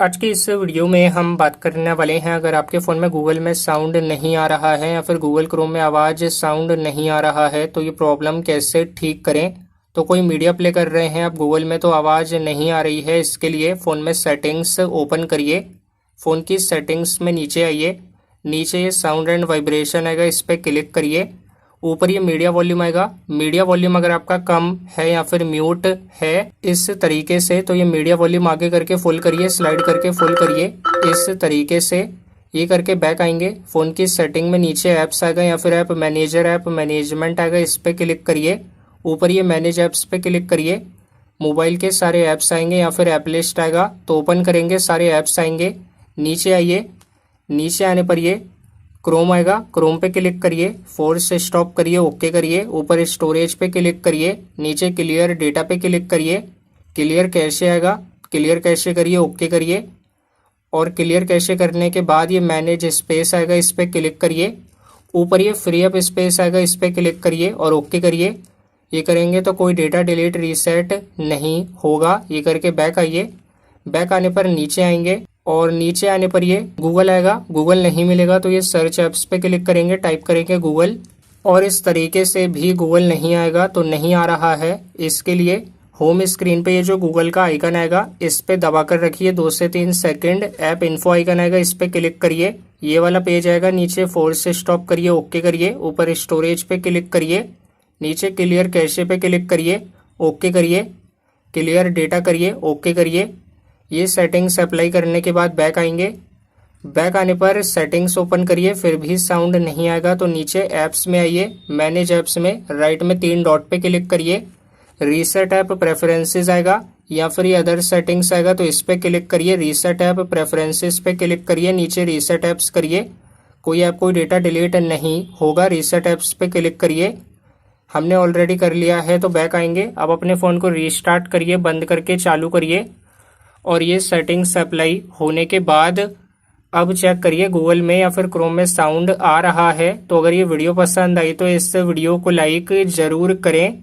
आज की इस वीडियो में हम बात करने वाले हैं, अगर आपके फ़ोन में गूगल में साउंड नहीं आ रहा है या फिर गूगल क्रोम में आवाज़ साउंड नहीं आ रहा है तो ये प्रॉब्लम कैसे ठीक करें। तो कोई मीडिया प्ले कर रहे हैं आप गूगल में तो आवाज़ नहीं आ रही है, इसके लिए फ़ोन में सेटिंग्स ओपन करिए। फ़ोन की सेटिंग्स में नीचे आइए, नीचे ये साउंड एंड वाइब्रेशन आएगा, इस पर क्लिक करिए। ऊपर ये मीडिया वॉल्यूम आएगा, मीडिया वॉल्यूम अगर आपका कम है या फिर म्यूट है इस तरीके से तो ये मीडिया वॉल्यूम आगे करके फुल करिए, स्लाइड करके फुल करिए इस तरीके से। ये करके बैक आएंगे, फ़ोन की सेटिंग में नीचे ऐप्स आएगा या फिर ऐप मैनेजर ऐप मैनेजमेंट आएगा, इस पर क्लिक करिए। ऊपर ये मैनेज ऐप्स पे क्लिक करिए, मोबाइल के सारे ऐप्स आएंगे या फिर ऐप लिस्ट आएगा तो ओपन करेंगे, सारे ऐप्स आएंगे। नीचे आइए, नीचे आने पर ये क्रोम आएगा, क्रोम पे क्लिक करिए, फोर्स स्टॉप करिए, ओके करिए। ऊपर स्टोरेज पे क्लिक करिए, नीचे क्लियर डेटा पे क्लिक करिए, क्लियर कैशे आएगा, क्लियर कैशे करिए, ओके करिए। और क्लियर कैशे करने के बाद ये मैनेज स्पेस आएगा, इस पर क्लिक करिए। ऊपर ये फ्री अप स्पेस आएगा, इस पर क्लिक करिए और ओके करिए। ये करेंगे तो कोई डेटा डिलीट रीसेट नहीं होगा। ये करके बैक आइए, बैक आने पर नीचे आएंगे और नीचे आने पर ये गूगल आएगा, गूगल नहीं मिलेगा तो ये सर्च ऐप्स पे क्लिक करेंगे, टाइप करेंगे गूगल। और इस तरीके से भी गूगल नहीं आएगा तो नहीं आ रहा है, इसके लिए होम स्क्रीन पे ये जो गूगल का आइकन आएगा इस पे दबा कर रखिए 2 से 3 सेकंड। ऐप इन्फो आइकन आएगा, इस पे क्लिक करिए, ये वाला पेज आएगा। नीचे फोर्स से स्टॉप करिए, ओके करिए। ऊपर स्टोरेज पे क्लिक करिए, नीचे क्लियर कैशे पे क्लिक करिए, ओके करिए। क्लियर डेटा करिए, ओके करिए। ये सेटिंग्स अप्लाई करने के बाद बैक आएंगे, बैक आने पर सेटिंग्स ओपन करिए, फिर भी साउंड नहीं आएगा तो नीचे ऐप्स में आइए, मैनेज ऐप्स में राइट में 3 डॉट पे क्लिक करिए। रीसेट ऐप प्रेफरेंसेस आएगा या फिर ये अदर सेटिंग्स आएगा तो इस पे क्लिक करिए। रीसेट ऐप प्रेफरेंसेस पे क्लिक करिए, नीचे रीसेट ऐप्स करिए, कोई ऐप कोई डेटा डिलीट नहीं होगा। रीसेट ऐप्स पे क्लिक करिए, हमने ऑलरेडी कर लिया है तो बैक आएंगे। अब अपने फ़ोन को रीस्टार्ट करिए, बंद करके चालू करिए और ये सेटिंग्स अप्लाई होने के बाद अब चेक करिए गूगल में या फिर क्रोम में साउंड आ रहा है। तो अगर ये वीडियो पसंद आई तो इस वीडियो को लाइक ज़रूर करें।